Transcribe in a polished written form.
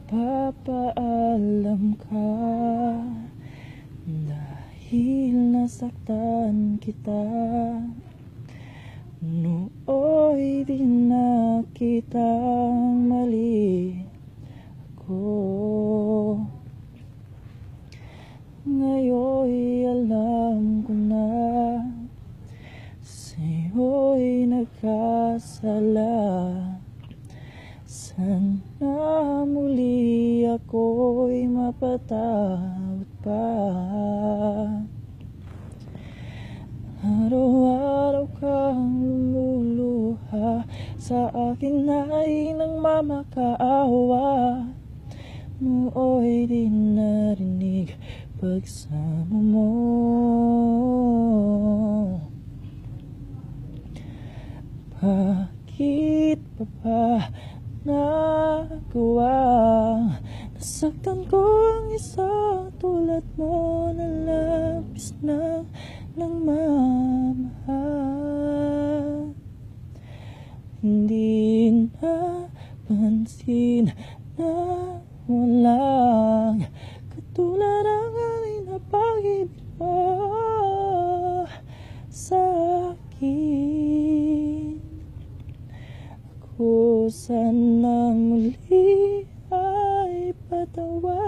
Nagpapaalam ka dahil nasaktan kita. Nooy di na kitang mali ako. Ngayon'y alam ko na sa'yo'y nagkasala. Sana muli ako'y mapatawad pa. Araw-araw kang lumuluha sa akin ay nagmamakaawa. Nooy di narinig pagsamo mo. Bakit pa ba nagawa nasaktan ko ang isa tulad mo na labis na nagmamahal? Hindi na pansin na walang katulad ang aking pag-ibig mo sa akin. Ako sana muli ay patawarin